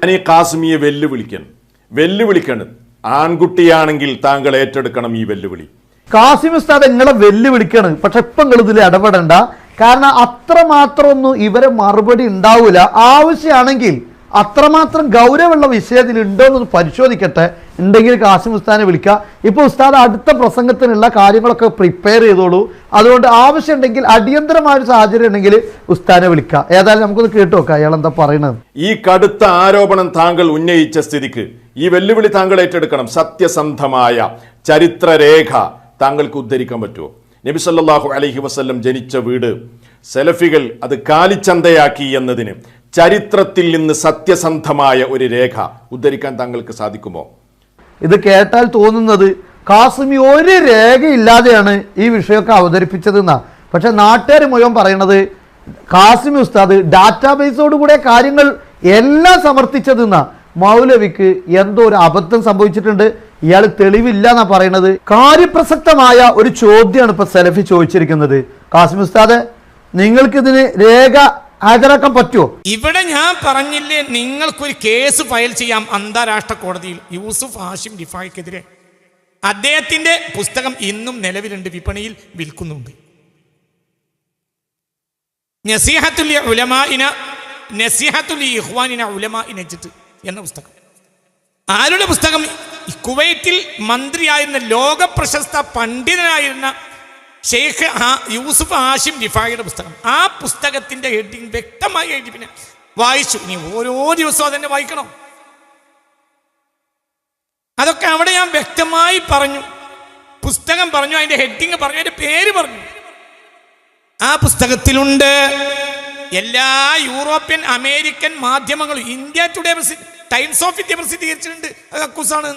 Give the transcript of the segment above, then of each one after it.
ഞാൻ ഈ ഖാസിമിയെ വെല്ലുവിളിക്കണം. ആൺകുട്ടിയാണെങ്കിൽ താങ്കൾ ഏറ്റെടുക്കണം ഈ വെല്ലുവിളി. കാസിം ഉസ്താദ് നിങ്ങളെ വെല്ലുവിളിക്കാണ്. പക്ഷെ ഇപ്പൊ നിങ്ങൾ ഇതിൽ ഇടപെടണ്ട. കാരണം അത്രമാത്രം ഒന്നും ഇവരെ മറുപടി ഉണ്ടാവൂല. ആവശ്യമാണെങ്കിൽ അത്രമാത്രം ഗൗരവമുള്ള വിഷയത്തിൽ ഉണ്ടോ എന്ന് പരിശോധിക്കട്ടെ. ഉണ്ടെങ്കിൽ കാസിം ഉസ്താദിനെ വിളിക്കുക. ഇപ്പൊ ഉസ്താദ് അടുത്ത പ്രസംഗത്തിനുള്ള കാര്യങ്ങളൊക്കെ പ്രിപ്പയർ ചെയ്തോളൂ. അതുകൊണ്ട് ആവശ്യമുണ്ടെങ്കിൽ അടിയന്തരമായ ഒരു സാഹചര്യം ഉണ്ടെങ്കിൽ ഉസ്താദിനെ വിളിക്കുക. ഏതായാലും നമുക്കൊന്ന് കേട്ടു നോക്കാം അയാൾ എന്താ പറയുന്നത്. ഈ കടുത്ത ആരോപണം താങ്കൾ ഉന്നയിച്ച സ്ഥിതിക്ക് ഈ വെല്ലുവിളി താങ്കൾ ഏറ്റെടുക്കണം. സത്യസന്ധമായ ചരിത്രരേഖ താങ്കൾക്ക് ഉദ്ധരിക്കാൻ പറ്റുമോ? നബി സല്ലല്ലാഹു അലൈഹി വസല്ലം ജനിച്ച വീട് സലഫികൾ അത് കാലിച്ചന്തയാക്കി എന്നതിന് ചരിത്രത്തിൽ നിന്ന് സത്യസന്ധമായ ഒരു രേഖ ഉദ്ധരിക്കാൻ താങ്കൾക്ക് സാധിക്കുമോ? ഇത് കേട്ടാൽ തോന്നുന്നത് കാസിമി ഒരു രേഖയില്ലാതെയാണ് ഈ വിഷയമൊക്കെ അവതരിപ്പിച്ചതെന്നാ. പക്ഷെ നാട്ടുകാർ മുഴുവൻ പറയണത് കാസിമി ഉസ്താദ് ഡാറ്റാബേസോട് കൂടെ കാര്യങ്ങൾ എല്ലാം സമർത്ഥിച്ചതെന്നാ. മൗലവിക്ക് എന്തോ ഒരു അബദ്ധം സംഭവിച്ചിട്ടുണ്ട്, ഇയാൾ തെളിവില്ല എന്നാ പറയുന്നത്. കാര്യപ്രസക്തമായ ഒരു ചോദ്യമാണ് ഇപ്പൊ സലഫി ചോദിച്ചിരിക്കുന്നത്. കാസിം ഉസ്താദ്, നിങ്ങൾക്ക് ഇതിന് രേഖ ഹാജരാക്കാൻ പറ്റുമോ? ഇവിടെ ഞാൻ പറഞ്ഞില്ലേ, നിങ്ങൾക്കൊരു കേസ് ഫയൽ ചെയ്യാം അന്താരാഷ്ട്ര കോടതിയിൽ യൂസുഫ് ഹാഷിം റിഫായിക്കെതിരെ. അദ്ദേഹത്തിന്റെ പുസ്തകം ഇന്നും നിലവിലുണ്ട്, വിപണിയിൽ വിൽക്കുന്നുണ്ട്. നസീഹത്തുൽ ഉലമാഇന നസീഹത്തുൽ ഇഖ്വാനിന ഉലമാഇ നജ്ദ് എന്ന പുസ്തകം. ആരുടെ പുസ്തകം? കുവൈറ്റിൽ മന്ത്രിയായിരുന്ന ലോക പ്രശസ്ത പണ്ഡിതനായിരുന്ന ഷെയ്ഖ് യൂസുഫ് ഹാഷിം റിഫായിയുടെ പുസ്തകം. ആ പുസ്തകത്തിന്റെ ഹെഡിങ് വ്യക്തമായി എഴുതി, പിന്നെ വായിച്ചു. ഇനി ഓരോ ദിവസവും അതെന്നെ വായിക്കണം. അതൊക്കെ അവിടെ ഞാൻ വ്യക്തമായി പറഞ്ഞു. പുസ്തകം പറഞ്ഞു, അതിന്റെ ഹെഡിങ് പറഞ്ഞു, അതിന്റെ പേര് പറഞ്ഞു. ആ പുസ്തകത്തിലുണ്ട്. എല്ലാ യൂറോപ്യൻ അമേരിക്കൻ മാധ്യമങ്ങളും India today times of India പ്രസിദ്ധീകരിച്ചിട്ടുണ്ട്. അത് കക്കൂസാണ്.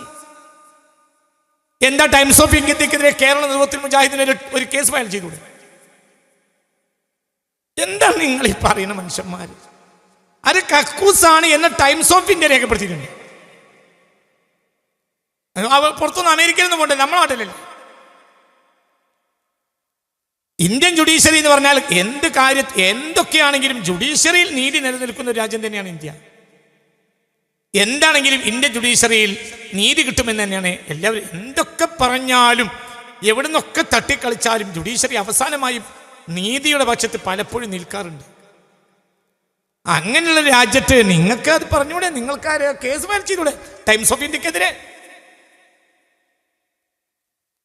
എന്താ ടൈംസ് ഓഫ് ഇന്ത്യക്കെതിരെ കേരള നേതൃത്വത്തിൽ മുജാഹിദിന് ഒരു കേസ് ഫയൽ ചെയ്തൂടെ? എന്താണ് നിങ്ങൾ ഈ പറയുന്ന മനുഷ്യന്മാർ? അത് കക്കൂസാണ് എന്ന് ടൈംസ് ഓഫ് ഇന്ത്യ രേഖപ്പെടുത്തിയിട്ടുണ്ട്. പുറത്തുനിന്ന് അമേരിക്കയിൽ നിന്ന് പോകണ്ടേ, നമ്മളെ നാട്ടിലല്ലേ. ഇന്ത്യൻ ജുഡീഷ്യറി എന്ന് പറഞ്ഞാൽ എന്ത് കാര്യം എന്തൊക്കെയാണെങ്കിലും ജുഡീഷ്യറിയിൽ നീതി നിലനിൽക്കുന്ന ഒരു രാജ്യം തന്നെയാണ് ഇന്ത്യ. എന്താണെങ്കിലും ഇന്ത്യൻ ജുഡീഷ്യറിയിൽ നീതി കിട്ടുമെന്ന് തന്നെയാണ് എല്ലാവരും. എന്തൊക്കെ പറഞ്ഞാലും എവിടുന്നൊക്കെ തട്ടിക്കളിച്ചാലും ജുഡീഷ്യറി അവസാനമായും നീതിയുടെ പക്ഷത്ത് പലപ്പോഴും നിൽക്കാറുണ്ട്. അങ്ങനെയുള്ള രാജ്യത്ത് നിങ്ങൾക്ക് അത് പറഞ്ഞൂടെ? നിങ്ങൾക്ക് ആ കേസ് ഫയൽ ചെയ്തൂടെ ടൈംസ് ഓഫ് ഇന്ത്യക്കെതിരെ?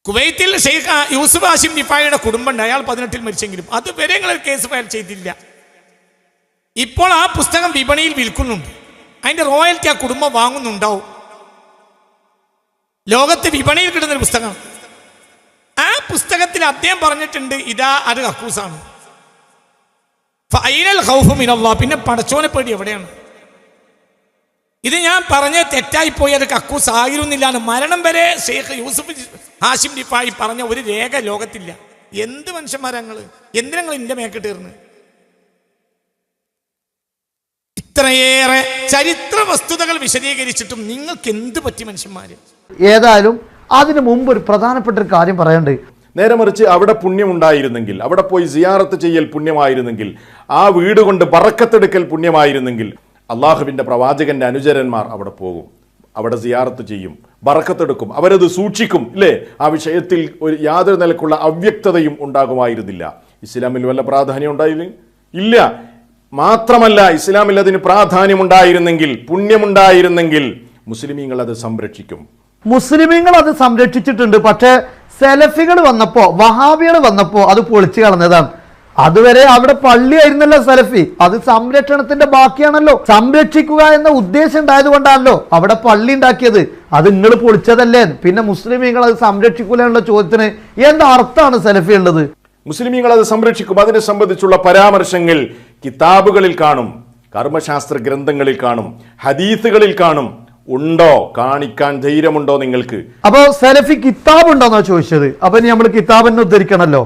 കുവൈത്തിൽ ഷെയ്ഖ് യൂസുഫ് ഹാഷിം റിഫായിയുടെ കുടുംബമുണ്ട്. അയാൾ 18-ൽ മരിച്ചെങ്കിലും അതുവരെ നിങ്ങൾ കേസ് ഫയൽ ചെയ്തില്ല. ഇപ്പോൾ ആ പുസ്തകം വിപണിയിൽ വിൽക്കുന്നുണ്ട്. അതിന്റെ റോയൽറ്റി ആ കുടുംബം വാങ്ങുന്നുണ്ടാവും. ലോകത്ത് വിപണിയിൽ കിട്ടുന്ന ഒരു പുസ്തകം. ആ പുസ്തകത്തിൽ അദ്ദേഹം പറഞ്ഞിട്ടുണ്ട്, ഇതാ അത് കക്കൂസാണ്. ഫൈനൽ ഖൗഫു മിനല്ലാഹ്, പിന്നെ പടച്ചോനെ പേടി എവിടെയാണ്? ഇത് ഞാൻ പറഞ്ഞ തെറ്റായിപ്പോയി. അത് കക്കൂസ് ആയിരുന്നില്ലാണ്. മരണം വരെ ഷെയ്ഖ് യൂസുഫ് ഹാഷിം റിഫായി പറഞ്ഞ ഒരു രേഖ ലോകത്തില്ല. എന്ത് മനുഷ്യന്മാരാ നിങ്ങൾ? എന്തിനാ എന്റെ മേക്കിട്ടേർന്ന്? ഇത്രയേറെ ചരിത്ര വസ്തുതകൾ വിശദീകരിച്ചിട്ടും നിങ്ങൾക്ക് എന്ത് പറ്റി മനുഷ്യന്മാര്? ഏതായാലും അതിനു മുമ്പ് ഒരു പ്രധാനപ്പെട്ട ഒരു കാര്യം പറയണ്ടേ. നേരെ മറിച്ച് അവിടെ പുണ്യമുണ്ടായിരുന്നെങ്കിൽ, അവിടെ പോയി സിയാറത്ത് ചെയ്യൽ പുണ്യമായിരുന്നെങ്കിൽ, ആ വീട് കൊണ്ട് ബറക്കത്തെടുക്കൽ പുണ്യമായിരുന്നെങ്കിൽ, അള്ളാഹുവിൻ്റെ പ്രവാചകന്റെ അനുചരന്മാർ അവിടെ പോകും, അവിടെ സിയാറത്ത് ചെയ്യും, ബറക്കത്തെടുക്കും, അവരത് സൂക്ഷിക്കും, ഇല്ലേ? ആ വിഷയത്തിൽ ഒരു യാതൊരു നിലക്കുള്ള അവ്യക്തതയും ഉണ്ടാകുമായിരുന്നില്ല. ഇസ്ലാമിൽ വല്ല പ്രാധാന്യം ഉണ്ടായിരുന്നു? ഇല്ല. മാത്രമല്ല, ഇസ്ലാമിൽ അതിന് പ്രാധാന്യമുണ്ടായിരുന്നെങ്കിൽ, പുണ്യമുണ്ടായിരുന്നെങ്കിൽ മുസ്ലിമീങ്ങൾ അത് സംരക്ഷിക്കും. മുസ്ലിമീങ്ങൾ അത് സംരക്ഷിച്ചിട്ടുണ്ട്. പക്ഷേ സെലഫികൾ വന്നപ്പോ, വഹാബികൾ വന്നപ്പോ അത് പൊളിച്ചു കളഞ്ഞതാണ്. അതുവരെ അവിടെ പള്ളിയായിരുന്നല്ലോ സലഫി. അത് സംരക്ഷണത്തിന്റെ ബാക്കിയാണല്ലോ. സംരക്ഷിക്കുക എന്ന ഉദ്ദേശം ഉണ്ടായത് കൊണ്ടാണല്ലോ അവിടെ പള്ളി ഉണ്ടാക്കിയത്. അത് നിങ്ങൾ പൊളിച്ചതല്ലേ? പിന്നെ മുസ്ലിമീങ്ങൾ അത് സംരക്ഷിക്കൂല എന്നുള്ള ചോദ്യത്തിന് എന്താ അർത്ഥമാണ് സലഫി ഉള്ളത്? മുസ്ലിമീങ്ങൾ അത് സംരക്ഷിക്കും. അതിനെ സംബന്ധിച്ചുള്ള പരാമർശങ്ങൾ കിതാബുകളിൽ കാണും, കർമ്മശാസ്ത്ര ഗ്രന്ഥങ്ങളിൽ കാണും, ഹദീസുകളിൽ കാണും. ഉണ്ടോ? കാണിക്കാൻ ധൈര്യമുണ്ടോ നിങ്ങൾക്ക്? അപ്പൊ സലഫി കിതാബ് ഉണ്ടോന്നാ ചോദിച്ചത്. അപ്പൊ ഇനി നമ്മൾ കിതാബിനെ ഉദ്ധരിക്കണല്ലോ.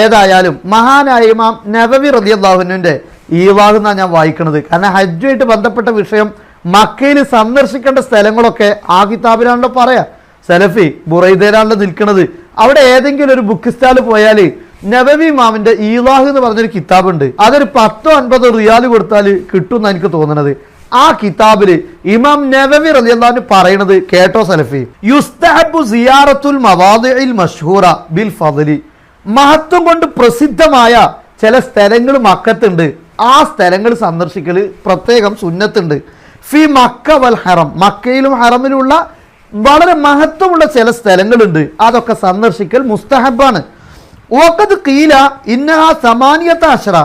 ഏതായാലും മഹാനായ ഇമാം നവവി റളിയല്ലാഹു അൻഹുവിന്റെ ഈവാഹ് എന്നാണ് ഞാൻ വായിക്കുന്നത്. കാരണം ഹജ്ജുമായിട്ട് ബന്ധപ്പെട്ട വിഷയം, മക്കയിൽ സന്ദർശിക്കേണ്ട സ്ഥലങ്ങളൊക്കെ ആ കിതാബിലാണല്ലോ പറയാ. സലഫി ബുറൈദയിലാണല്ലോ നിൽക്കുന്നത്. അവിടെ ഏതെങ്കിലും ഒരു ബുക്ക് സ്റ്റാൾ പോയാൽ നവവി ഇമാമിന്റെ ഈവാഹ് എന്ന് പറഞ്ഞൊരു കിതാബുണ്ട്. അതൊരു 10-50 റിയാൽ കൊടുത്താൽ കിട്ടും എന്നാണ് എനിക്ക് തോന്നുന്നത്. ആ കിതാബില് ഇമാം നവവി റളിയല്ലാഹു അൻഹു പറയുന്നത് കേട്ടോ സലഫി, യുസ്തഹബ്ബു സിയാറത്തുൽ മവാദിഇൽ മഷ്ഹൂറ ബിൽ ഫദ്ലി, മഹത്വം കൊണ്ട് പ്രസിദ്ധമായ ചില സ്ഥലങ്ങൾ മക്കത്തുണ്ട്, ആ സ്ഥലങ്ങൾ സന്ദർശിക്കൽ പ്രത്യേകം സുന്നത്തുണ്ട്. ഫി മക്ക വൽ ഹറം, മക്കയിലും ഹറമിലുള്ള വളരെ മഹത്വമുള്ള ചില സ്ഥലങ്ങളുണ്ട്, അതൊക്കെ സന്ദർശിക്കൽ മുസ്തഹബാണ്. വഖദ് ഖീല ഇന്നഹാ സമാനിയത അശ്റ,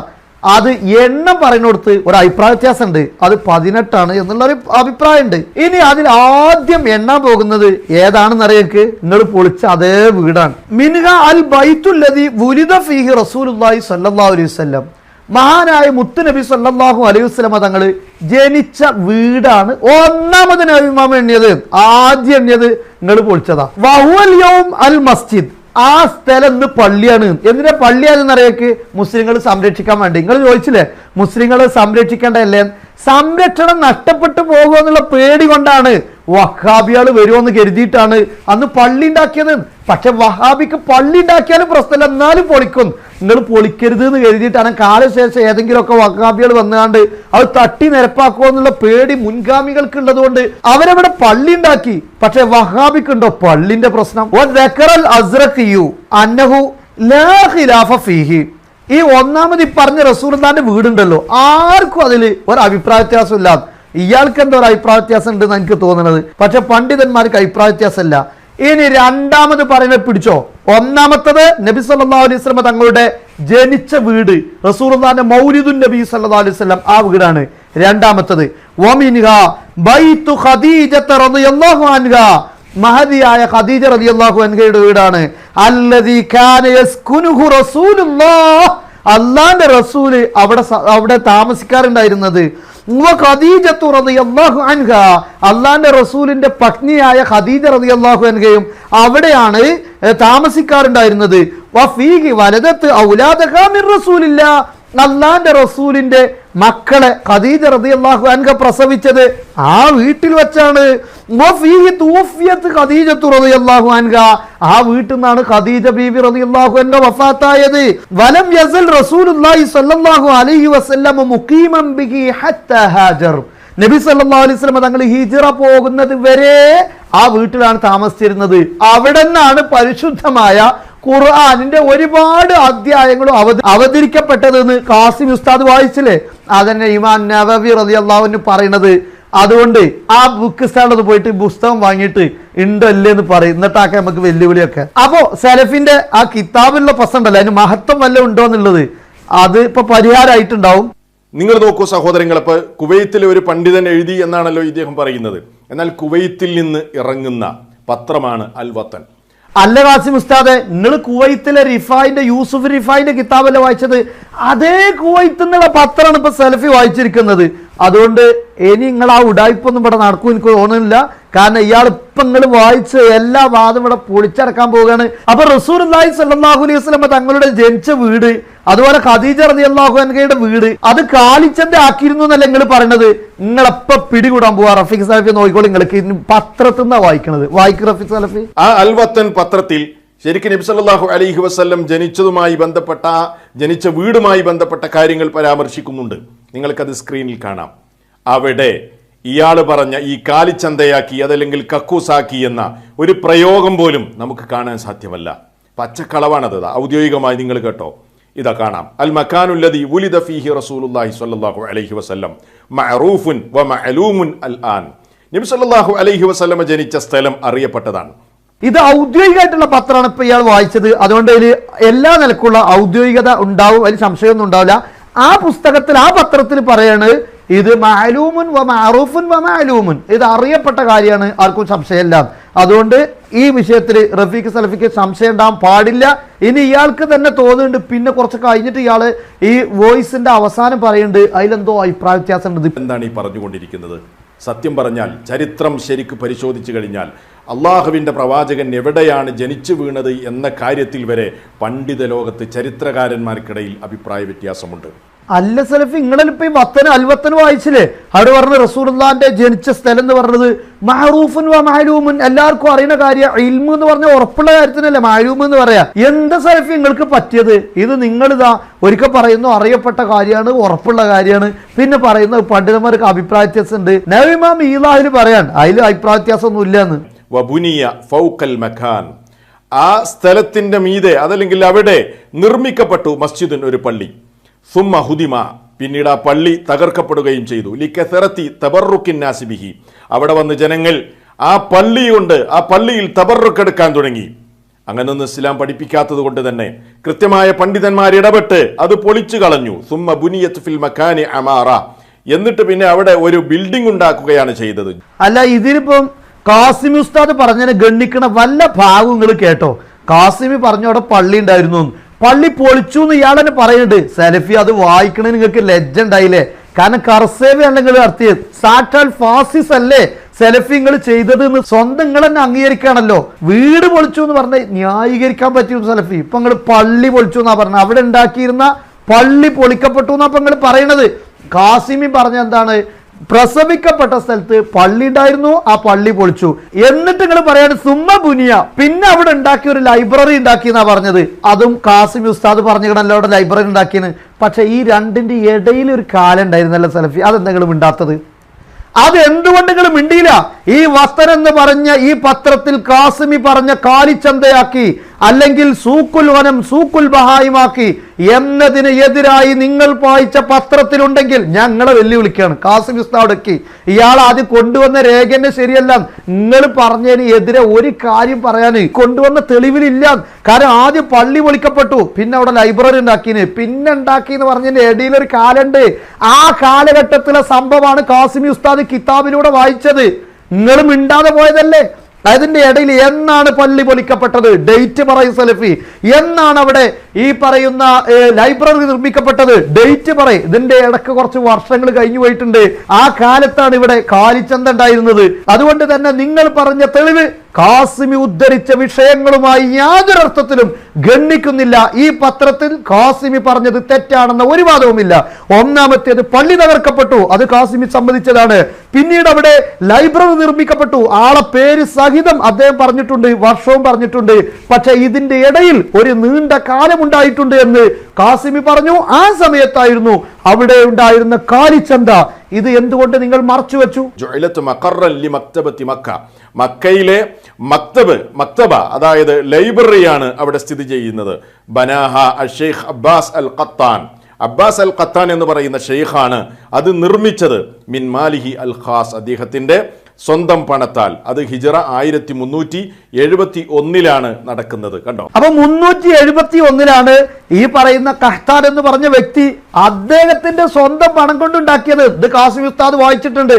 അത് എണ്ണം പറയുന്നിടത്ത് ഒരു അഭിപ്രായ വ്യത്യാസമുണ്ട്, അത് 18 എന്നുള്ളൊരു അഭിപ്രായമുണ്ട്. ഇനി അതിൽ ആദ്യം എണ്ണാൻ പോകുന്നത് ഏതാണെന്ന് അറിയാക്ക്, നിങ്ങൾ പൊളിച്ച അതേ വീടാണ്. മിൻഹ അൽ ബൈത്തുല്ലദി വുലിദ ഫീഹി റസൂലുള്ളാഹി സ്വല്ലല്ലാഹു അലൈഹി വസല്ലം, മഹാനായ മുത്തുനബി സല്ലല്ലാഹു അലൈഹി വസല്ലം തങ്ങൾ ജനിച്ച വീടാണ് ഒന്നാമത് നബി ഇമാം എണ്ണിയത്. ആദ്യം എണ്ണിയത് നിങ്ങൾ പൊളിച്ചതാ. വഹുവൽ യൗം അൽ മസ്ജിദ്, ആ സ്ഥലം ഇന്ന് പള്ളിയാണ്. എന്തിനാ പള്ളിയാണെന്ന് അറിയാക്ക്, മുസ്ലിങ്ങൾ സംരക്ഷിക്കാൻ വേണ്ടി. നിങ്ങൾ ചോദിച്ചില്ലേ മുസ്ലിങ്ങളെ സംരക്ഷിക്കേണ്ടതല്ലേ, സംരക്ഷണം നഷ്ടപ്പെട്ടു പോകുമെന്നുള്ള പേടി കൊണ്ടാണ് വഹാബികൾ വരുമെന്ന് കരുതിയിട്ടാണ് അന്ന് പള്ളി ഉണ്ടാക്കിയത്. പക്ഷെ വഹാബിക്ക് പള്ളി ഉണ്ടാക്കിയാലും പ്രശ്നമില്ല, എന്നാലും പൊളിക്കും. നിങ്ങൾ പൊളിക്കരുത് എന്ന് കരുതിയിട്ടാണ് കാലശേഷം ഏതെങ്കിലുമൊക്കെ വഹാബികൾ വന്നുകൊണ്ട് അത് തട്ടി നിരപ്പാക്കുമോ എന്നുള്ള പേടി മുൻഗാമികൾക്ക് ഉള്ളത് കൊണ്ട് അവരവിടെ പള്ളി ഉണ്ടാക്കി. പക്ഷെ വഹാബിക്കുണ്ടോ പള്ളിന്റെ പ്രശ്നം? അന്നഹു ലാ ഖിലാഫ ഫീഹി, ഈ ഒന്നാമത് ഈ പറഞ്ഞ റസൂലുള്ളാഹിന്റെ വീടുണ്ടല്ലോ, ആർക്കും അതിൽ ഒരു അഭിപ്രായ വ്യത്യാസം ഇല്ല. ഇയാൾക്ക് എന്തോ ഒരു അഭിപ്രായ വ്യത്യാസം ഉണ്ടെന്ന് എനിക്ക് തോന്നുന്നത്, പക്ഷെ പണ്ഡിതന്മാർക്ക് അഭിപ്രായ വ്യത്യാസമല്ല. ഇനി രണ്ടാമത് പറയുന്നത് പിടിച്ചോ. ഒന്നാമത്തത് നബി സല്ലല്ലാഹു അലൈഹി വസല്ലം തങ്ങളുടെ ജനിച്ച വീട്, റസൂലുള്ളാഹിന്റെ മൗലിദുൻ നബി സല്ലല്ലാഹു അലൈഹി വസല്ലം, ആ വീടാണ് രണ്ടാമത്തത്. വമിൻഹാ ബൈത്തു ഖദീജത റളിയല്ലാഹു അൻഹാ, മഹദിയായ ഖദീജ റളിയല്ലാഹു അൻഹയുടെ വീടാണ്. അല്ലദീ കാന യസ്കുനുഹു റസൂലുള്ളാഹ്, അല്ലാഹുവിന്റെ റസൂല് അവിടെ താമസിക്കാറുണ്ടായിരുന്നത്. ഖദീജത്തു റളിയല്ലാഹു അൻഹാ, അല്ലാഹുവിന്റെ റസൂലിന്റെ പത്നിയായ ഖദീജ റളിയല്ലാഹു അൻഹയും അവിടെയാണ് താമസിക്കാറുണ്ടായിരുന്നത്. വഫീഹി വലദത്ത് ഔലാദഹാ മിർ റസൂലില്ലാഹ്, അല്ലാഹുവിന്റെ റസൂലിന്റെ മക്കളെ ഖദീജ റളിയല്ലാഹു അൻഹ പ്രസവിച്ചത് ആ വീട്ടിൽ വെച്ചാണ്. വഫീഹി തുവഫിയത് ഖദീജത്തു റളിയല്ലാഹു അൻഹ, ആ വീട്ടിൽ നിന്നാണ് ഖദീജ ബീവി റളിയല്ലാഹു അൻഹ വഫാത്തായത്. വലം യസൽ റസൂലുള്ളാഹി സ്വല്ലല്ലാഹു അലൈഹി വസല്ലം മുഖീമൻ ബിഹി ഹത്താ ഹാജർ, നബി സല്ലല്ലാഹു അലൈഹി വസല്ലം തങ്ങൾ ഹിജ്റ പോകുന്നത് വരെ ആ വീട്ടിലാണ് താമസിച്ചിരുന്നത്. അവിടെ നിന്നാണ് പരിശുദ്ധമായ ഖുർആനിന്റെ ഒരുപാട് അധ്യായങ്ങളും അവതരിക്കപ്പെട്ടതെന്ന് കാസിം ഉസ്താദ് വായിച്ചില്ലേ, അതന്നെ ഇമാം നവവി റളിയല്ലാഹു അൻഹു പറയുന്നത്. അതുകൊണ്ട് ആ ബുക്ക് സ്റ്റാളിൽ പോയിട്ട് പുസ്തകം വാങ്ങിയിട്ട് ഉണ്ടല്ലേ എന്ന് പറയും, എന്നിട്ടാക്കെ നമുക്ക് വെല്ലുവിളിയൊക്കെ. അപ്പോ സലഫിന്റെ ആ കിതാബിലുള്ള പ്രശ്നം ഉണ്ടല്ലോ, അതിന് മഹത്വം വല്ല ഉണ്ടോ എന്നുള്ളത് അത് ഇപ്പൊ പരിഹാരമായിട്ടുണ്ടാവും. നിങ്ങൾ നോക്കൂ സഹോദരങ്ങൾ, ഇപ്പൊ കുവൈത്തിലെ ഒരു പണ്ഡിതൻ എഴുതി എന്നാണല്ലോ ഇദ്ദേഹം പറയുന്നത്. എന്നാൽ കുവൈത്തിൽ നിന്ന് ഇറങ്ങുന്ന പത്രമാണ് അൽ വത്തൻ. അല്ല കാസിം ഉസ്താദെ, നിങ്ങൾ കുവൈത്തിലെ റിഫായിന്റെ യൂസുഫ് റിഫായിന്റെ കിതാബല്ലേ വായിച്ചത്, അതേ കുവൈത്തിൽ നിന്നുള്ള പത്രമാണ് ഇപ്പൊ സലഫി വായിച്ചിരിക്കുന്നത്. അതുകൊണ്ട് ഇനി നിങ്ങൾ ആ ഉടായ്പൊന്നും ഇവിടെ നടക്കും എനിക്ക് തോന്നുന്നില്ല. കാരണം ഇയാൾ ഇപ്പൊ നിങ്ങൾ വായിച്ച് എല്ലാ വാദം ഇവിടെ പൊളിച്ചടക്കാൻ പോവുകയാണ്. അപ്പൊ റസൂലുള്ളാഹി സ്വല്ലല്ലാഹു അലൈഹി വസല്ലം തങ്ങളുടെ ജനിച്ച വീട്, അതുപോലെ ഖദീജ റളിയല്ലാഹു അൻഹയുടെ വീട്, അത് കാലിച്ചന്റെ ആക്കിയിരുന്നു എന്നല്ല നിങ്ങൾ പറയണത്. നിങ്ങളെപ്പ പിടികൂടാൻ പോവാ? റഫീഖ് സലഫി നോക്കിക്കോളൂ, നിങ്ങൾക്ക് പത്രത്തിൽ നിന്നാ വായിക്കണത്. വായിക്കും റഫീഖ് സലഫി. ആ അൽ വത്തൻ പത്രത്തിൽ ശരിക്കും നബി സല്ലല്ലാഹു അലൈഹി വസല്ലം ജനിച്ചതുമായി ബന്ധപ്പെട്ട, ജനിച്ച വീടുമായി ബന്ധപ്പെട്ട കാര്യങ്ങൾ പരാമർശിക്കുന്നുണ്ട്. നിങ്ങൾക്കത് സ്ക്രീനിൽ കാണാം. അവിടെ ഇയാൾ പറഞ്ഞ ഈ കാലിച്ചന്തയാക്കി അതല്ലെങ്കിൽ കക്കൂസാക്കി എന്ന ഒരു പ്രയോഗം പോലും നമുക്ക് കാണാൻ സാധ്യമല്ല. പച്ചക്കളവാണത്. ഔദ്യോഗികമായി നിങ്ങൾ കേട്ടോ, ഇതാ കാണാം. അൽ മക്കാനുല്ലദി വുലിദ ഫീഹി റസൂലുള്ളാഹി സ്വല്ലല്ലാഹു അലൈഹി വസല്ലം മഅറൂഫുൻ വ മഅലൂമുൻ അൽ ആൻ. നബി സല്ലല്ലാഹു അലൈഹി വസല്ലം ജനിച്ച സ്ഥലം അറിയപ്പെട്ടതാണ്. ഇത് ഔദ്യോഗികമായിട്ടുള്ള പത്രമാണ് ഇപ്പൊ ഇയാൾ വായിച്ചത്. അതുകൊണ്ട് അതിൽ എല്ലാ നിലക്കുള്ള ഔദ്യോഗികത ഉണ്ടാവും, അതിൽ സംശയമൊന്നും ഉണ്ടാവില്ല. ആ പുസ്തകത്തിൽ, ആ പത്രത്തിൽ പറയാണ് ഇത് മഅലൂമുൻ വ മഅറൂഫുൻ വ മഅലൂമുൻ, ഇത് അറിയപ്പെട്ട കാര്യമാണ്, ആർക്കും സംശയമില്ല. അതുകൊണ്ട് ഈ വിഷയത്തിൽ റഫീഖ് സലഫിക്ക് സംശയം ഉണ്ടാകാൻ പാടില്ല. ഇനി ഇയാൾക്ക് തന്നെ തോന്നുന്നുണ്ട്, പിന്നെ കുറച്ച് കഴിഞ്ഞിട്ട് ഇയാള് ഈ വോയിസിന്റെ അവസാനം പറയുന്നുണ്ട് അതിലെന്തോ അഭിപ്രായ വ്യത്യാസം ഉണ്ട്. എന്താണ് ഈ പറഞ്ഞുകൊണ്ടിരിക്കുന്നത്? സത്യം പറഞ്ഞാൽ ചരിത്രം ശരിക്ക് പരിശോധിച്ചു കഴിഞ്ഞാൽ അള്ളാഹുവിൻ്റെ പ്രവാചകൻ എവിടെയാണ് ജനിച്ചു വീണത് എന്ന കാര്യത്തിൽ വരെ പണ്ഡിത ലോകത്ത് ചരിത്രകാരന്മാർക്കിടയിൽ അഭിപ്രായ വ്യത്യാസമുണ്ട്. അല്ല സലഫി, നിങ്ങളിപ്പോ ഈ വത്തനും അൽവത്തനും വായിച്ചില്ലേ? അവിടെ പറഞ്ഞ റസൂലുള്ളാഹിന്റെ ജനിച്ച സ്ഥലം എന്ന് പറഞ്ഞത് മഅറൂഫുൻ വ മഅലൂമുൻ, എല്ലാവർക്കും അറിയുന്ന കാര്യം. ഇൽമു എന്ന് പറഞ്ഞ ഉറപ്പുള്ള കാര്യത്തിനല്ലേ മഅലൂം എന്ന് പറയാ. എന്താ സലഫി നിങ്ങൾക്ക് പറ്റിയത്? ഇത് നിങ്ങളിതാ ഒരിക്കൽ പറയുന്നു അറിയപ്പെട്ട കാര്യമാണ്, ഉറപ്പുള്ള കാര്യമാണ്, പിന്നെ പറയുന്ന പണ്ഡിതന്മാർക്ക് അഭിപ്രായ വ്യത്യാസം ഉണ്ട്. നബിമാം ഈലാഹിൽ പറയാൻ അതിൽ അഭിപ്രായ വ്യത്യാസം ഒന്നും ഇല്ലെന്ന്. വബുനിയ ഫൗക്കൽ മഖാൻ, ആ സ്ഥലത്തിന്റെ മീതെ അതല്ലെങ്കിൽ അവിടെ നിർമ്മിക്കപ്പെട്ടു മസ്ജിദുൻ, ഒരു പള്ളി. സുമ്മ ഹുദിമ, പിന്നീട് ആ പള്ളി തകർക്കപ്പെടുകയും ചെയ്തു. ലിക്കസറത്തി തബറുക്കിൻ നാസി ബിഹി, അവിടെ വന്ന് ജനങ്ങൾ ആ പള്ളി കൊണ്ട് ആ പള്ളിയിൽ തബറുക്കെടുക്കാൻ തുടങ്ങി. അങ്ങനൊന്നും ഇസ്ലാം പഠിപ്പിക്കാത്തത് കൊണ്ട് തന്നെ കൃത്യമായ പണ്ഡിതന്മാർ ഇടപെട്ട് അത് പൊളിച്ചു കളഞ്ഞു. സുമ്മ ബുനിയത്ത് ഫിൽ മക്കാനി അമാറ, എന്നിട്ട് പിന്നെ അവിടെ ഒരു ബിൽഡിംഗ് ഉണ്ടാക്കുകയാണ് ചെയ്തത്. അല്ല, ഇതിലിപ്പം കാസിമി ഉസ്താദ് പറഞ്ഞതിനെ ഗണ്ണിക്കണ വല്ല ഭാഗം നിങ്ങൾ കേട്ടോ? കാസിമി പറഞ്ഞ അവിടെ പള്ളി ഉണ്ടായിരുന്നു, പള്ളി പൊളിച്ചു എന്ന് ഇയാൾ തന്നെ പറയുന്നുണ്ട്. സലഫി അത് വായിക്കണ നിങ്ങൾക്ക് ലജ്ജ ഉണ്ടായില്ലേ? കാരണം കർസേവ അല്ലെങ്കിൽ നടത്തിയത് സാക്ഷാൽ ഫാസിസ് അല്ലേ സെലഫി നിങ്ങൾ ചെയ്തത് എന്ന് സ്വന്തം നിങ്ങൾ തന്നെ അംഗീകരിക്കുകയാണല്ലോ. വീട് പൊളിച്ചു എന്ന് പറഞ്ഞാൽ ന്യായീകരിക്കാൻ പറ്റും സലഫി. ഇപ്പൊ നിങ്ങൾ പള്ളി പൊളിച്ചു എന്നാ പറഞ്ഞത്, അവിടെ ഉണ്ടാക്കിയിരുന്ന പള്ളി പൊളിക്കപ്പെട്ടു എന്നാ ഇപ്പൊ നിങ്ങൾ പറയണത്. കാസിമി പറഞ്ഞ എന്താണ്? പ്രസവിക്കപ്പെട്ട സ്ഥലത്ത് പള്ളി ഉണ്ടായിരുന്നു, ആ പള്ളി പൊളിച്ചു. എന്നിട്ട് നിങ്ങൾ പറയാണ് സുമ്മ ബുനിയ, പിന്നെ അവിടെ ഉണ്ടാക്കിയ ഒരു ലൈബ്രറി ഉണ്ടാക്കി എന്നാ പറഞ്ഞത്. അതും കാസിമി ഉസ്താദ് പറഞ്ഞിടണല്ലോ അവിടെ ലൈബ്രറി ഉണ്ടാക്കിയെന്ന്. പക്ഷെ ഈ രണ്ടിന്റെ ഇടയിൽ ഒരു കാലം ഉണ്ടായിരുന്നല്ലോ സലഫി, അതെന്തെങ്കിലും മിണ്ടാത്തത്? അത് എന്തുകൊണ്ട് നിങ്ങൾ മിണ്ടിയില്ല? ഈ വസ്തൻ എന്ന് പറഞ്ഞ ഈ പത്രത്തിൽ കാസിമി പറഞ്ഞ കാലിച്ചന്തയാക്കി അല്ലെങ്കിൽ സൂക്കുൽ വനം സൂക്കുൽ ബഹായിമാക്കി എന്നതിന് എതിരായി നിങ്ങൾ വായിച്ച പത്രത്തിലുണ്ടെങ്കിൽ ഞങ്ങളെ വെല്ലുവിളിക്കുകയാണ്. കാസിമി ഉസ്താദ് ഇയാൾ ആദ്യം കൊണ്ടുവന്ന രേഖന്നെ ശരിയല്ല, നിങ്ങൾ പറഞ്ഞതിന് എതിരെ ഒരു കാര്യം പറയാൻ കൊണ്ടുവന്ന തെളിവിലില്ല. കാരണം ആദ്യം പള്ളി പൊളിക്കപ്പെട്ടു, പിന്നെ അവിടെ ലൈബ്രറി ഉണ്ടാക്കിന്, പിന്നെ ഉണ്ടാക്കി എന്ന് പറഞ്ഞതിന്റെ ഇടയിലൊരു കാലുണ്ട്. ആ കാലഘട്ടത്തിലെ സംഭവമാണ് കാസിമി ഉസ്താദ് കിതാബിലൂടെ വായിച്ചത്. നിങ്ങൾ മിണ്ടാതെ പോയതല്ലേ? അതിന്റെ ഇടയിൽ എന്നാണ് പള്ളി പൊളിക്കപ്പെട്ടത്? ഡേറ്റ് പറയും സലഫി. എന്നാണ് അവിടെ ഈ പറയുന്ന ലൈബ്രറി നിർമ്മിക്കപ്പെട്ടത്? ഡേറ്റ് പറയും. ഇതിന്റെ ഇടക്ക് കുറച്ച് വർഷങ്ങൾ കഴിഞ്ഞു പോയിട്ടുണ്ട്. ആ കാലത്താണ് ഇവിടെ കാലിച്ചന്ത ഉണ്ടായിരുന്നത്. അതുകൊണ്ട് തന്നെ നിങ്ങൾ പറഞ്ഞ തെളിവ് കാസിമി ഉദ്ധരിച്ച വിഷയങ്ങളുമായി യാതൊരു അർത്ഥത്തിലും ഗണ്ണിക്കുന്നില്ല. ഈ പത്രത്തിൽ കാസിമി പറഞ്ഞത് തെറ്റാണെന്ന ഒരു വാദവുമില്ല. ഒന്നാമത്തേത് പള്ളി തകർക്കപ്പെട്ടു, അത് കാസിമി സമ്മതിച്ചതാണ്. പിന്നീട് അവിടെ ലൈബ്രറി നിർമ്മിക്കപ്പെട്ടു, ആളെ പേര് സഹിതം അദ്ദേഹം പറഞ്ഞിട്ടുണ്ട്, വർഷവും പറഞ്ഞിട്ടുണ്ട്. പക്ഷെ ഇതിന്റെ ഇടയിൽ ഒരു നീണ്ട കാലം ഉണ്ടായിട്ടുണ്ട് എന്ന് കാസിമി പറഞ്ഞു. ആ സമയത്തായിരുന്നു അവിടെ ഉണ്ടായിരുന്ന കാലിച്ചന്ത. ഇത് എന്തുകൊണ്ട് നിങ്ങൾ മറച്ചു വെച്ചു? മക്കയിലെ മക്തബ അതായത് ലൈബ്രറിയാണ് അവിടെ സ്ഥിതി ചെയ്യുന്നത്. ബനാഹ അഷെയ്ഖ് അബ്ബാസ് അൽ ഖത്താൻ. അബ്ബാസ് അൽ ഖത്താൻ എന്ന് പറയുന്ന ഷെയ്ഖാണ് അത് നിർമ്മിച്ചത്. മിൻ മാലിഹി അൽ ഖാസ്, അദ്ദേഹത്തിന്റെ സ്വന്തം പണത്താൽ. അത് ഹിജറ 1371 നടക്കുന്നത്. കണ്ടോ? അപ്പൊ 371 ഈ പറയുന്ന ഖഹ്താൻ എന്ന് പറഞ്ഞ വ്യക്തി അദ്ദേഹത്തിന്റെ സ്വന്തം പണം കൊണ്ടുണ്ടാക്കിയത്. ഇത് കാസിമി ഉസ്താദ് വായിച്ചിട്ടുണ്ട്.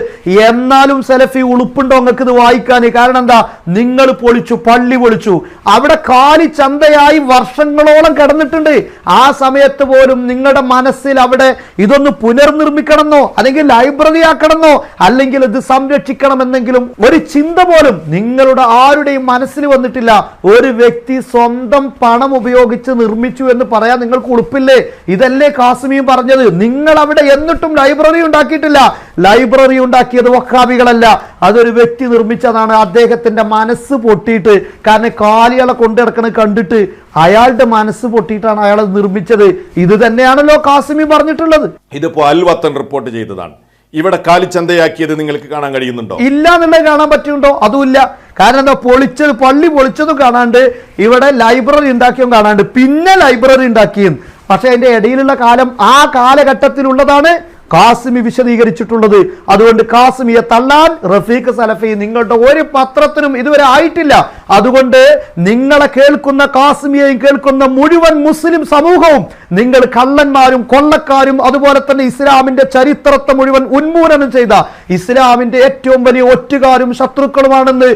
എന്നാലും സലഫി ഉളുപ്പുണ്ടോ നിങ്ങൾക്ക് ഇത് വായിക്കാൻ? കാരണം എന്താ? നിങ്ങൾ പൊളിച്ചു, പള്ളി പൊളിച്ചു, അവിടെ കാലിച്ചന്തയായി വർഷങ്ങളോളം കിടന്നിട്ടുണ്ട്. ആ സമയത്ത് പോലും നിങ്ങളുടെ മനസ്സിൽ അവിടെ ഇതൊന്ന് പുനർനിർമ്മിക്കണമെന്നോ അല്ലെങ്കിൽ ലൈബ്രറി ആക്കണമെന്നോ അല്ലെങ്കിൽ ഇത് സംരക്ഷിക്കണമെന്നെങ്കിലും ഒരു ചിന്ത പോലും നിങ്ങളുടെ ആരുടെയും മനസ്സിൽ വന്നിട്ടില്ല. ഒരു വ്യക്തി സ്വന്തം പണം ഉപയോഗിച്ച് നിർമ്മിച്ചു എന്ന് പറയാൻ നിങ്ങൾക്ക് ഉളുപ്പില്ലേ? ഇതല്ലേ കാസിമിയും പറഞ്ഞത്. നിങ്ങൾ അവിടെ എന്നിട്ടും ലൈബ്രറി ഉണ്ടാക്കിയിട്ടില്ല. ലൈബ്രറി ഉണ്ടാക്കിയത് വഹാബികളല്ല, അതൊരു വ്യക്തി നിർമ്മിച്ചതാണ്. അദ്ദേഹത്തിന്റെ മനസ്സ് പൊട്ടിയിട്ട്, കാരണം കാലികളെ കൊണ്ടിടക്കണ കണ്ടിട്ട് അയാളുടെ മനസ്സ് പൊട്ടിയിട്ടാണ് അയാൾ നിർമ്മിച്ചത്. ഇത് തന്നെയാണല്ലോ കാസിമി പറഞ്ഞിട്ടുള്ളത്. ഇതിപ്പോ അൽ വത്തൻ റിപ്പോർട്ട് ചെയ്തതാണ്. ഇവിടെ കാലിച്ചന്തയാക്കിയത് നിങ്ങൾക്ക് കാണാൻ കഴിയുന്നുണ്ടോ? ഇല്ല എന്നുള്ളത് കാണാൻ പറ്റുന്നുണ്ടോ? അതുമില്ല. കാരണം എന്താ? പൊളിച്ചത്, പള്ളി പൊളിച്ചതും കാണാണ്ട്, ഇവിടെ ലൈബ്രറി ഉണ്ടാക്കിയതും കാണാണ്ട്, പിന്നെ ലൈബ്രറി ഉണ്ടാക്കിയും. പക്ഷെ അതിന്റെ ഇടയിലുള്ള കാലം ആ കാലഘട്ടത്തിലുള്ളതാണ് കാസിമി വിശദീകരിച്ചിട്ടുള്ളത്. അതുകൊണ്ട് കാസിമിയെ തള്ളാൻ റഫീഖ് സലഫി നിങ്ങളുടെ ഒരു പത്രത്തിനും ഇതുവരെ ആയിട്ടില്ല. അതുകൊണ്ട് നിങ്ങളെ കേൾക്കുന്ന കാസിമിയെയും കേൾക്കുന്ന മുഴുവൻ മുസ്ലിം സമൂഹവും നിങ്ങൾ കള്ളന്മാരും കൊള്ളക്കാരും അതുപോലെ തന്നെ ഇസ്ലാമിന്റെ ചരിത്രത്തെ മുഴുവൻ ഉന്മൂലനം ചെയ്ത ഇസ്ലാമിന്റെ ഏറ്റവും വലിയ ഒറ്റുകാരും ശത്രുക്കളുമാണെന്ന്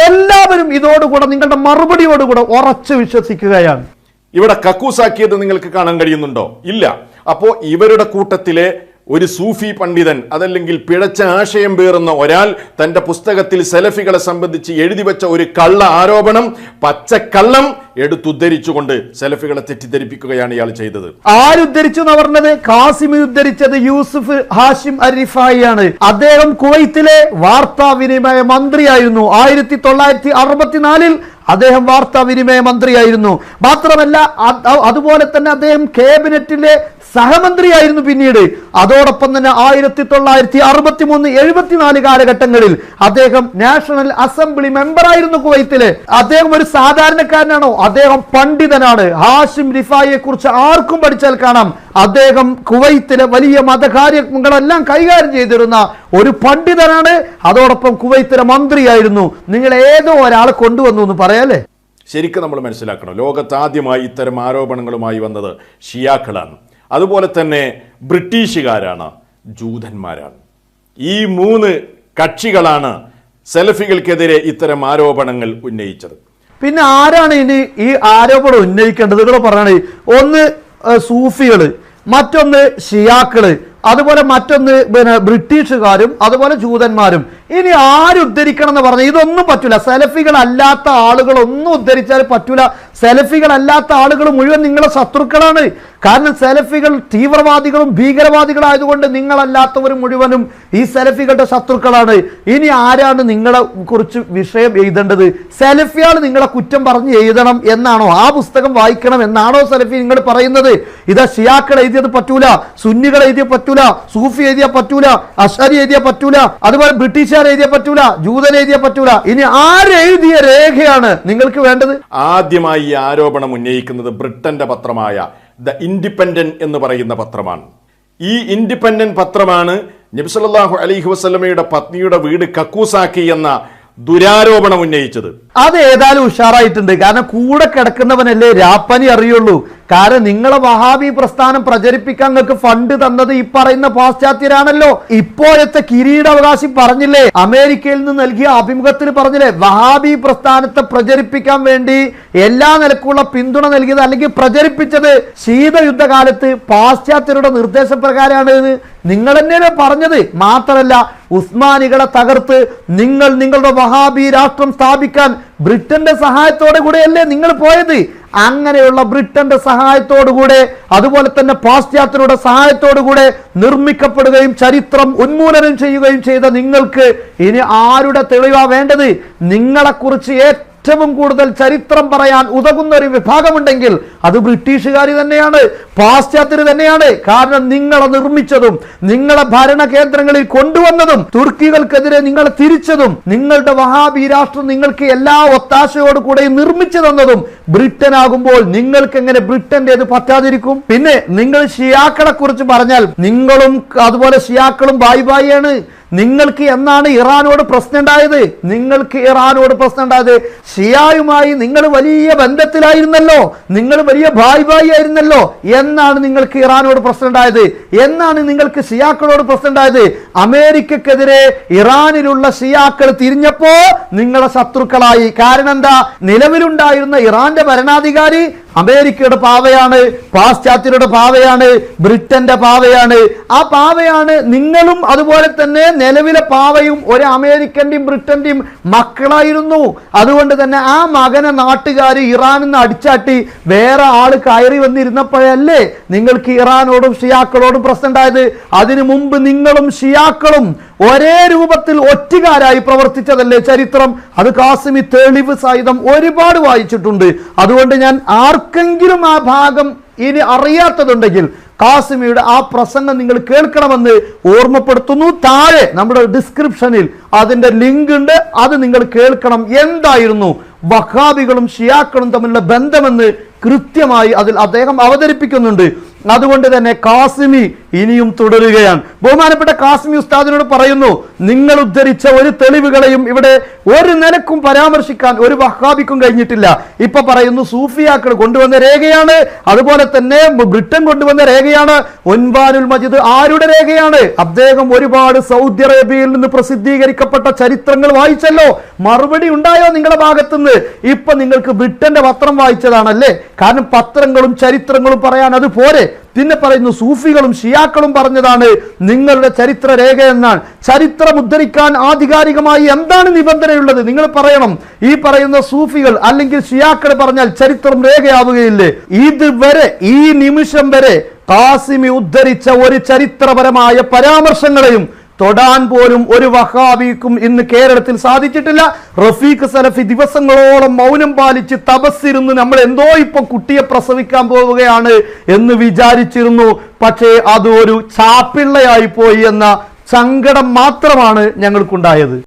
എല്ലാവരും ഇതോടുകൂടെ നിങ്ങളുടെ മറുപടിയോടുകൂടെ ഉറച്ചു വിശ്വസിക്കുകയാണ്. ഇവിടെ കക്കൂസാക്കിയത് നിങ്ങൾക്ക് കാണാൻ കഴിയുന്നുണ്ടോ? ഇല്ല. അപ്പോ ഇവരുടെ കൂട്ടത്തിലെ ഒരു സൂഫി പണ്ഡിതൻ അതല്ലെങ്കിൽ പിഴച്ച ആശയം പേറുന്ന ഒരാൾ തൻ്റെ പുസ്തകത്തിൽ സലഫികളെ സംബന്ധിച്ച് എഴുതി വെച്ച ഒരു കള്ള ആരോപണം, പച്ചക്കള്ളം എടുത്തുദ്ധരിച്ചുകൊണ്ട് സലഫികളെ തെറ്റിദ്ധരിപ്പിക്കുകയാണ് ഇയാൾ ചെയ്തത്. ആരുദ്ധരിച്ചു എന്ന് പറഞ്ഞത്? കാസിമി ഉദ്ധരിച്ചത് യൂസുഫ് ഹാഷിം അരിഫായിയാണ്. അദ്ദേഹം കുവൈത്തിലെ വാർത്താവിനിമയ മന്ത്രിയായിരുന്നു. 1964 അദ്ദേഹം വാർത്താവിനിമയ മന്ത്രിയായിരുന്നു. മാത്രമല്ല അതുപോലെ തന്നെ അദ്ദേഹം ക്യാബിനറ്റിലെ സഹമന്ത്രിയായിരുന്നു പിന്നീട്. അതോടൊപ്പം തന്നെ 1963, 74 കാലഘട്ടങ്ങളിൽ അദ്ദേഹം നാഷണൽ അസംബ്ലി മെമ്പറായിരുന്നു കുവൈത്തിലെ. അദ്ദേഹം ഒരു സാധാരണക്കാരനാണോ? അദ്ദേഹം പണ്ഡിതനാണ്. ഹാഷിം റിഫായിയെ കുറിച്ച് ആർക്കും പഠിച്ചാൽ കാണാം. അദ്ദേഹം കുവൈത്തിലെ വലിയ മതകാര്യങ്ങളെല്ലാം കൈകാര്യം ചെയ്തിരുന്ന ഒരു പണ്ഡിതനാണ്. അതോടൊപ്പം കുവൈത്തിലെ മന്ത്രിയായിരുന്നു. നിങ്ങൾ ഏതോ ഒരാളെ കൊണ്ടുവന്നു എന്ന് പറയാല്ലേ? ശരിക്കും നമ്മൾ മനസ്സിലാക്കണം, ലോകത്ത് ആദ്യമായി ഇത്തരം ആരോപണങ്ങളുമായി വന്നത് ഷിയാക്കളാണ്, അതുപോലെ തന്നെ ബ്രിട്ടീഷുകാരാണ്, ജൂതന്മാരാണ്. ഈ 3 കക്ഷികളാണ് സലഫികൾക്കെതിരെ ഇത്തരം ആരോപണങ്ങൾ ഉന്നയിച്ചത്. പിന്നെ ആരാണ് ഇനി ഈ ആരോപണം ഉന്നയിക്കേണ്ടത്? ഇവിടെ പറയണേ, ഒന്ന് സൂഫികള്, മറ്റൊന്ന് ഷിയാക്കള്, അതുപോലെ മറ്റൊന്ന് ബ്രിട്ടീഷുകാരും അതുപോലെ ജൂതന്മാരും. ഇനി ആരുദ്ധരിക്കണം എന്ന് പറഞ്ഞാൽ ഇതൊന്നും പറ്റൂല. സലഫികൾ അല്ലാത്ത ആളുകൾ ഒന്നും ഉദ്ധരിച്ചാൽ പറ്റൂല. സലഫികൾ അല്ലാത്ത ആളുകൾ മുഴുവൻ നിങ്ങളെ ശത്രുക്കളാണ്. കാരണം സലഫികൾ തീവ്രവാദികളും ഭീകരവാദികളായതുകൊണ്ട് നിങ്ങളല്ലാത്തവരും മുഴുവനും ഈ സലഫികളുടെ ശത്രുക്കളാണ്. ഇനി ആരാണ് നിങ്ങളെ കുറിച്ച് വിഷയം എഴുതേണ്ടത്? സലഫിയാൾ നിങ്ങളെ കുറ്റം പറഞ്ഞ് എഴുതണം എന്നാണോ? ആ പുസ്തകം വായിക്കണം എന്നാണോ സലഫി നിങ്ങൾ പറയുന്നത്? ഇതാ ഷിയാക്കൾ എഴുതിയത് പറ്റൂല, സുന്നികൾ എഴുതിയ പറ്റൂല, സൂഫി എഴുതിയ പറ്റൂല, അശ്അരി എഴുതിയ പറ്റൂല, അതുപോലെ ബ്രിട്ടീഷുകാർ എഴുതിയ പറ്റൂല, ജൂതൻ എഴുതിയ പറ്റൂല. ഇനി ആരെഴുതിയ രേഖയാണ് നിങ്ങൾക്ക് വേണ്ടത്? ആദ്യമായി ഈ ആരോപണം ഉന്നയിക്കുന്നത് ബ്രിട്ടന്റെ പത്രമായ ദ ഇൻഡിപെൻഡന്റ് എന്ന് പറയുന്ന പത്രമാണ്. ഈ ഇൻഡിപെൻഡന്റ് പത്രമാണ് നബി സല്ലല്ലാഹു അലൈഹി വസല്ലമയുടെ പത്നിയുടെ വീട് കക്കൂസാക്കി എന്ന ദുരാരോപണം ഉന്നയിച്ചത്. അത് ഏതായാലും ഉഷാറായിട്ടുണ്ട്. കാരണം കൂടെ കിടക്കുന്നവനല്ലേ രാപ്പനി അറിയുള്ളൂ. കാരണം നിങ്ങളെ വഹാബി പ്രസ്ഥാനം പ്രചരിപ്പിക്കാൻ നിങ്ങൾക്ക് ഫണ്ട് തന്നത് ഈ പറയുന്ന പാശ്ചാത്യരാണല്ലോ. ഇപ്പോഴത്തെ കിരീടാവകാശി പറഞ്ഞില്ലേ, അമേരിക്കയിൽ നിന്ന് നൽകിയ അഭിമുഖത്തിൽ പറഞ്ഞില്ലേ, വഹാബി പ്രസ്ഥാനത്തെ പ്രചരിപ്പിക്കാൻ വേണ്ടി എല്ലാ നിലക്കുള്ള പിന്തുണ നൽകിയത് അല്ലെങ്കിൽ പ്രചരിപ്പിച്ചത് ശീതയുദ്ധകാലത്ത് പാശ്ചാത്യരുടെ നിർദ്ദേശപ്രകാരമാണ്. നിങ്ങൾ തന്നെയാണ് പറഞ്ഞത്. മാത്രമല്ല ഉസ്മാനികളെ തകർത്ത് നിങ്ങൾ നിങ്ങളുടെ വഹാബി രാഷ്ട്രം സ്ഥാപിക്കാൻ ബ്രിട്ടന്റെ സഹായത്തോടെ കൂടെയല്ലേ നിങ്ങൾ പോയത്? അങ്ങനെയുള്ള ബ്രിട്ടന്റെ സഹായത്തോടുകൂടെ അതുപോലെ തന്നെ പാശ്ചാത്യരുടെ സഹായത്തോടുകൂടെ നിർമ്മിക്കപ്പെടുകയും ചരിത്രം ഉന്മൂലനം ചെയ്യുകയും ചെയ്ത നിങ്ങൾക്ക് ഇനി ആരുടെ തെളിവാ വേണ്ടത്? നിങ്ങളെക്കുറിച്ച് ഏറ്റവും കൂടുതൽ ചരിത്രം പറയാൻ ഉതകുന്ന ഒരു വിഭാഗമുണ്ടെങ്കിൽ അത് ബ്രിട്ടീഷുകാർ തന്നെയാണ്, പാശ്ചാത്യർ തന്നെയാണ്. കാരണം നിങ്ങളെ നിർമ്മിച്ചതും നിങ്ങളെ ഭരണ കേന്ദ്രങ്ങളിൽ കൊണ്ടുവന്നതും തുർക്കികൾക്കെതിരെ നിങ്ങളെ തിരിച്ചതും നിങ്ങളുടെ വഹാബി രാഷ്ട്രം നിങ്ങൾക്ക് എല്ലാ ഒത്താശയോടുകൂടെ നിർമ്മിച്ചു തന്നതും ബ്രിട്ടൻ ആകുമ്പോൾ നിങ്ങൾക്ക് എങ്ങനെ ബ്രിട്ടന്റേത് പറ്റാതിരിക്കും? പിന്നെ നിങ്ങൾ ഷിയാക്കളെ കുറിച്ച് പറഞ്ഞാൽ നിങ്ങളും അതുപോലെ ഷിയാക്കളും ബായ് ബായിയാണ്. നിങ്ങൾക്ക് എന്നാണ് ഇറാനോട് പ്രശ്നം ഉണ്ടായത്? നിങ്ങൾക്ക് ഇറാനോട് പ്രശ്നം ഉണ്ടായത് ഷിയായുമായി നിങ്ങൾ വലിയ ബന്ധത്തിലായിരുന്നല്ലോ, നിങ്ങൾ വലിയ ഭായ് ഭായി ആയിരുന്നല്ലോ. എന്നാണ് നിങ്ങൾക്ക് ഇറാനോട് പ്രശ്നം ഉണ്ടായത്? എന്നാണ് നിങ്ങൾക്ക് ഷിയാക്കളോട് പ്രശ്നം ഉണ്ടായത്? അമേരിക്കക്കെതിരെ ഇറാനിലുള്ള ഷിയാക്കൾ തിരിഞ്ഞപ്പോ നിങ്ങളെ ശത്രുക്കളായി. കാരണം എന്താ? നിലവിലുണ്ടായിരുന്ന ഇറാന്റെ ഭരണാധികാരി അമേരിക്കയുടെ പാവയാണ്, പാശ്ചാത്യരുടെ പാവയാണ്, ബ്രിട്ടന്റെ പാവയാണ്. ആ പാവയാണ് നിങ്ങളും. അതുപോലെ തന്നെ നിലവിലെ പാവയും ഒരു അമേരിക്കന്റെയും ബ്രിട്ടന്റെയും മക്കളായിരുന്നു. അതുകൊണ്ട് തന്നെ ആ മകനെ നാട്ടുകാർ ഇറാനിൽ നിന്ന് അടിച്ചാട്ടി വേറെ ആള് കയറി വന്നിരുന്നപ്പോഴല്ലേ നിങ്ങൾക്ക് ഇറാനോടും ഷിയാക്കളോടും പ്രശ്നം ഉണ്ടായത്? അതിനു മുമ്പ് നിങ്ങളും ഷിയാക്കളും ഒരേ രൂപത്തിൽ ഒറ്റുകാരായി പ്രവർത്തിച്ചതല്ലേ ചരിത്രം? അത് കാസിമി തെളിവ് സഹിതം ഒരുപാട് വായിച്ചിട്ടുണ്ട്. അതുകൊണ്ട് ഞാൻ ആർക്കെങ്കിലും ആ ഭാഗം ഇനി അറിയാത്തതുണ്ടെങ്കിൽ കാസിമിയുടെ ആ പ്രസംഗം നിങ്ങൾ കേൾക്കണമെന്ന് ഓർമ്മപ്പെടുത്തുന്നു. താഴെ നമ്മുടെ ഡിസ്ക്രിപ്ഷനിൽ അതിന്റെ ലിങ്ക് ഉണ്ട്, അത് നിങ്ങൾ കേൾക്കണം. എന്തായിരുന്നു വഹാബികളും ഷിയാക്കളും തമ്മിലുള്ള ബന്ധമെന്ന് കൃത്യമായി അതിൽ അദ്ദേഹം അവതരിപ്പിക്കുന്നുണ്ട്. അതുകൊണ്ട് തന്നെ കാസിമി ഇനിയും തുടരുകയാണ്. ബഹുമാനപ്പെട്ട കാസിമി ഉസ്താദിനോട് പറയുന്നു, നിങ്ങൾ ഉദ്ധരിച്ച ഒരു തെളിവുകളെയും ഇവിടെ ഒരു നിലക്കും പരാമർശിക്കാൻ ഒരു വഹാബിക്കും കഴിഞ്ഞിട്ടില്ല. ഇപ്പൊ പറയുന്നു സൂഫിയാക്കൾ കൊണ്ടുവന്ന രേഖയാണ്, അതുപോലെ തന്നെ ബ്രിട്ടൻ കൊണ്ടുവന്ന രേഖയാണ്. ഒൻവാനുൽ മജിദ് ആരുടെ രേഖയാണ്? അദ്ദേഹം ഒരുപാട് സൗദി അറേബ്യയിൽ നിന്ന് പ്രസിദ്ധീകരിക്കപ്പെട്ട ചരിത്രങ്ങൾ വായിച്ചല്ലോ. മറുപടി ഉണ്ടായോ നിങ്ങളുടെ ഭാഗത്തുനിന്ന്? ഇപ്പൊ നിങ്ങൾക്ക് ബ്രിട്ടന്റെ പത്രം വായിച്ചതാണല്ലേ? കാരണം പത്രങ്ങളും ചരിത്രങ്ങളും പറയാൻ അത് പോരെ. പിന്നെ പറയുന്നു സൂഫികളും ഷിയാക്കളും പറഞ്ഞതാണ് നിങ്ങളുടെ ചരിത്ര രേഖ എന്നാണ്. ചരിത്രം ഉദ്ധരിക്കാൻ ആധികാരികമായി എന്താണ് നിബന്ധനയുള്ളത്? നിങ്ങൾ പറയണം. ഈ പറയുന്ന സൂഫികൾ അല്ലെങ്കിൽ ഷിയാക്കൾ പറഞ്ഞാൽ ചരിത്രം രേഖയാവുകയില്ലേ? ഇതുവരെ ഈ നിമിഷം വരെ ഖാസിമി ഉദ്ധരിച്ച ഒരു ചരിത്രപരമായ പരാമർശങ്ങളെയും തൊടാൻ പോലും ഒരു വഹാബിക്കും ഇന്ന് കേരളത്തിൽ സാധിച്ചിട്ടില്ല. റഫീഖ് സലഫി ദിവസങ്ങളോളം മൗനം പാലിച്ച് തപസ്സിരുന്ന് നമ്മൾ എന്തോ ഇപ്പൊ കുട്ടിയെ പ്രസവിക്കാൻ പോവുകയാണ് എന്ന് വിചാരിച്ചിരുന്നു. പക്ഷേ അത് ഒരു ചാപ്പിള്ളയായി പോയി എന്ന സങ്കടം മാത്രമാണ് ഞങ്ങൾക്കുണ്ടായത്.